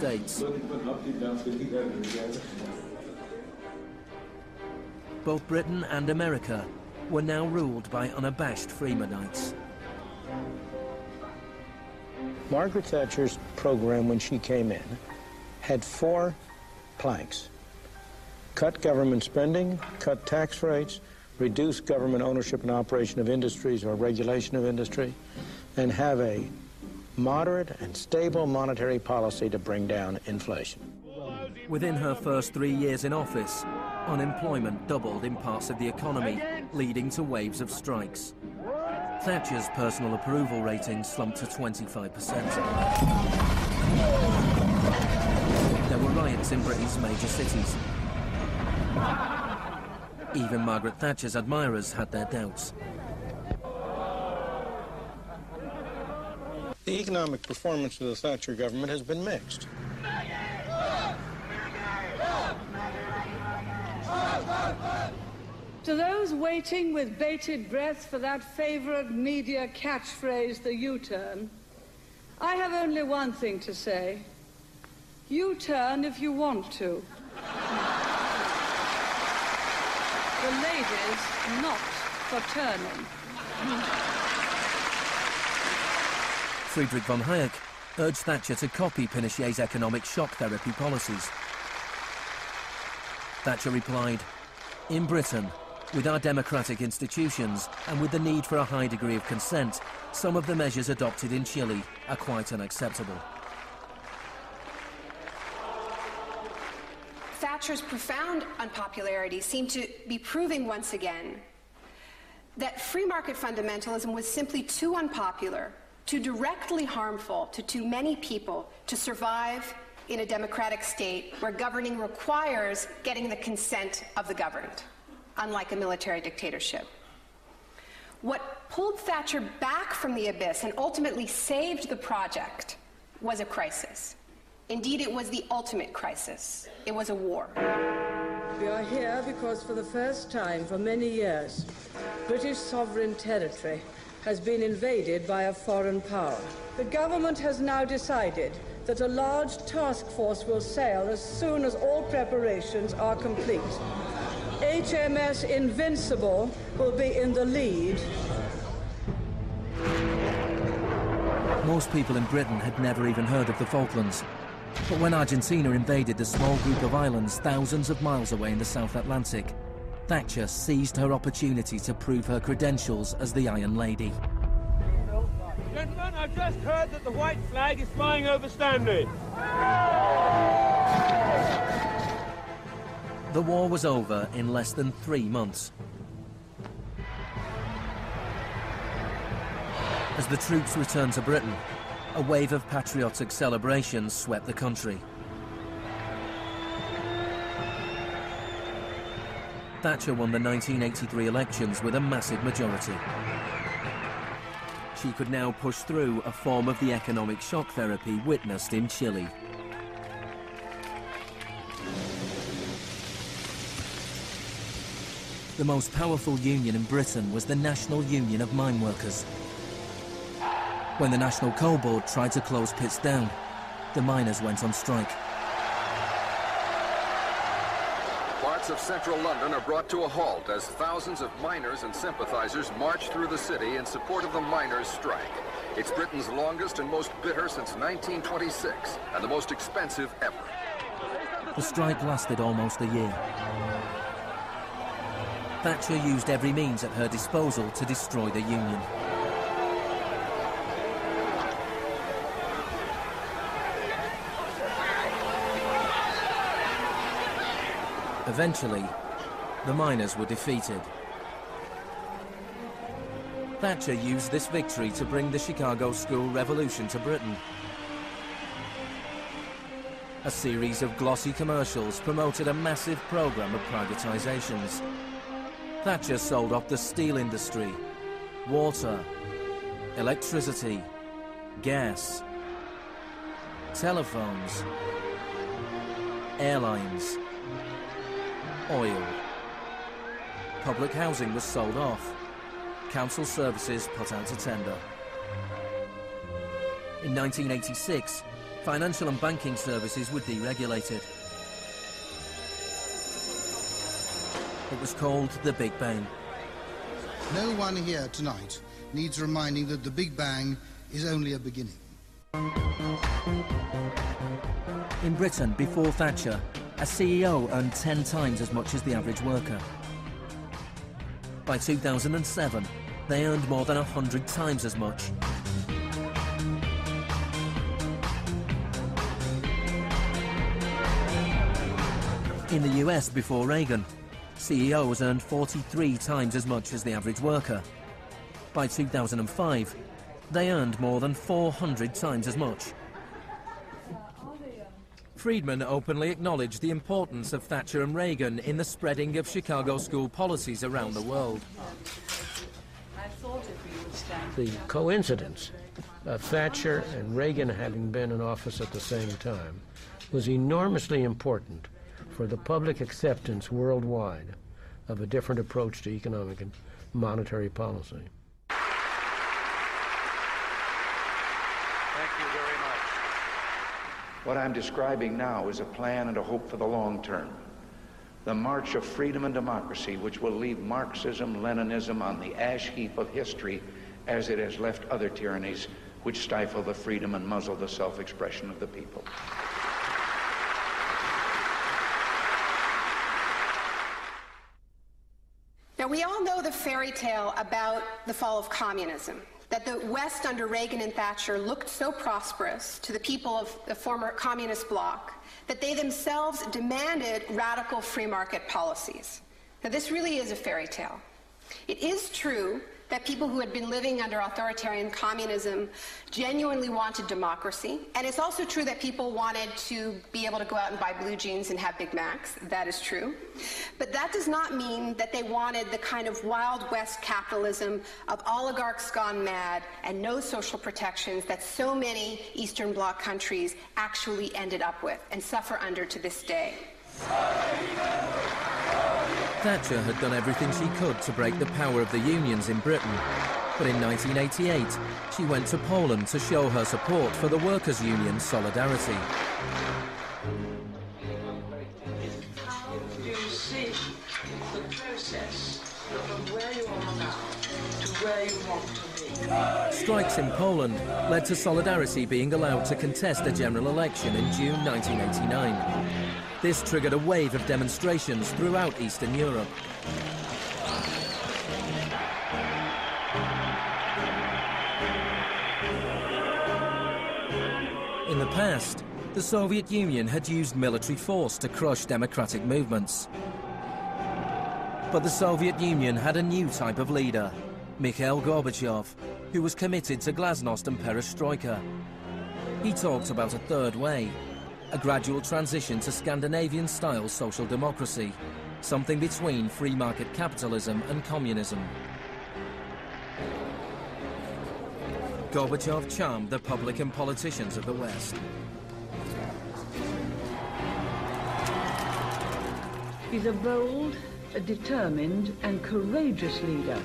States. Both Britain and America were now ruled by unabashed Freemanites. Margaret Thatcher's program when she came in had 4 planks. Cut government spending, cut tax rates, reduce government ownership and operation of industries or regulation of industry, and have a moderate and stable monetary policy to bring down inflation. Within her first 3 years in office, unemployment doubled in parts of the economy, leading to waves of strikes. Thatcher's personal approval rating slumped to 25%. There were riots in Britain's major cities. Even Margaret Thatcher's admirers had their doubts. The economic performance of the Thatcher government has been mixed. To those waiting with bated breath for that favourite media catchphrase, the U-turn, I have only one thing to say. U-turn if you want to. The ladies not for turning. Friedrich von Hayek urged Thatcher to copy Pinochet's economic shock therapy policies. Thatcher replied, "In Britain, with our democratic institutions and with the need for a high degree of consent, some of the measures adopted in Chile are quite unacceptable." Thatcher's profound unpopularity seemed to be proving once again that free market fundamentalism was simply too unpopular, too directly harmful to too many people to survive in a democratic state where governing requires getting the consent of the governed, unlike a military dictatorship. What pulled Thatcher back from the abyss and ultimately saved the project was a crisis. Indeed, it was the ultimate crisis. It was a war. We are here because for the first time for many years, British sovereign territory has been invaded by a foreign power. The government has now decided that a large task force will sail as soon as all preparations are complete. HMS Invincible will be in the lead. Most people in Britain had never even heard of the Falklands. But when Argentina invaded the small group of islands thousands of miles away in the South Atlantic, Thatcher seized her opportunity to prove her credentials as the Iron Lady. Gentlemen, I've just heard that the white flag is flying over Stanley. The war was over in less than 3 months. As the troops returned to Britain, a wave of patriotic celebrations swept the country. Thatcher won the 1983 elections with a massive majority. She could now push through a form of the economic shock therapy witnessed in Chile. The most powerful union in Britain was the National Union of Mine Workers. When the National Coal Board tried to close pits down, the miners went on strike. Parts of central London are brought to a halt as thousands of miners and sympathizers march through the city in support of the miners' strike. It's Britain's longest and most bitter since 1926, and the most expensive ever. The strike lasted almost a year. Thatcher used every means at her disposal to destroy the union. Eventually, the miners were defeated. Thatcher used this victory to bring the Chicago School Revolution to Britain. A series of glossy commercials promoted a massive program of privatizations. Thatcher sold off the steel industry, water, electricity, gas, telephones, airlines, oil. Public housing was sold off. Council services put out to tender. In 1986, Financial and banking services were deregulated. It was called the Big Bang. No one here tonight needs reminding that the Big Bang is only a beginning. In Britain, before Thatcher, a CEO earned 10 times as much as the average worker. By 2007, they earned more than 100 times as much. In the US before Reagan, CEOs earned 43 times as much as the average worker. By 2005, they earned more than 400 times as much. Friedman openly acknowledged the importance of Thatcher and Reagan in the spreading of Chicago school policies around the world. The coincidence of Thatcher and Reagan having been in office at the same time was enormously important for the public acceptance worldwide of a different approach to economic and monetary policy. Thank you very much. What I'm describing now is a plan and a hope for the long term. The march of freedom and democracy, which will leave Marxism, Leninism on the ash heap of history as it has left other tyrannies which stifle the freedom and muzzle the self-expression of the people. Now, we all know the fairy tale about the fall of communism, that the West under Reagan and Thatcher looked so prosperous to the people of the former communist bloc that they themselves demanded radical free market policies. Now, this really is a fairy tale. It is true that people who had been living under authoritarian communism genuinely wanted democracy. And it's also true that people wanted to be able to go out and buy blue jeans and have Big Macs. That is true. But that does not mean that they wanted the kind of Wild West capitalism of oligarchs gone mad and no social protections that so many Eastern Bloc countries actually ended up with and suffer under to this day. Thatcher had done everything she could to break the power of the unions in Britain. But in 1988, she went to Poland to show her support for the workers' union Solidarity. How do you see the process from where you are now to where you want to be? Strikes in Poland led to Solidarity being allowed to contest a general election in June 1989. This triggered a wave of demonstrations throughout Eastern Europe. In the past, the Soviet Union had used military force to crush democratic movements. But the Soviet Union had a new type of leader, Mikhail Gorbachev, who was committed to glasnost and perestroika. He talked about a third way, a gradual transition to Scandinavian-style social democracy, something between free market capitalism and communism. Gorbachev charmed the public and politicians of the West. He's a bold, a determined and courageous leader.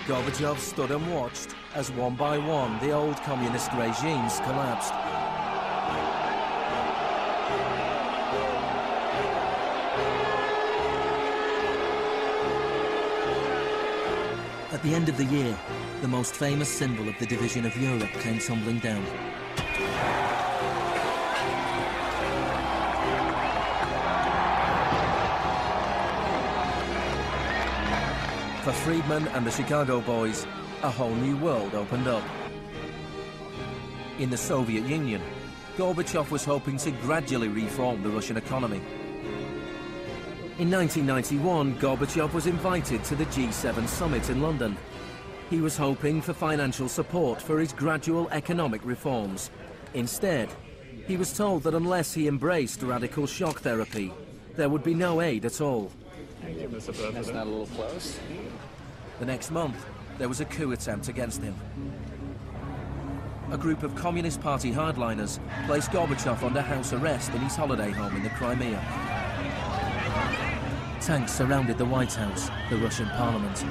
Gorbachev stood and watched as one by one the old communist regimes collapsed. At the end of the year, the most famous symbol of the division of Europe came tumbling down. For Friedman and the Chicago boys, a whole new world opened up. In the Soviet Union, Gorbachev was hoping to gradually reform the Russian economy. In 1991, Gorbachev was invited to the G7 summit in London. He was hoping for financial support for his gradual economic reforms. Instead, he was told that unless he embraced radical shock therapy, there would be no aid at all. That's not a little close. The next month, there was a coup attempt against him. A group of Communist Party hardliners placed Gorbachev under house arrest in his holiday home in the Crimea. Tanks surrounded the White House, the Russian parliament.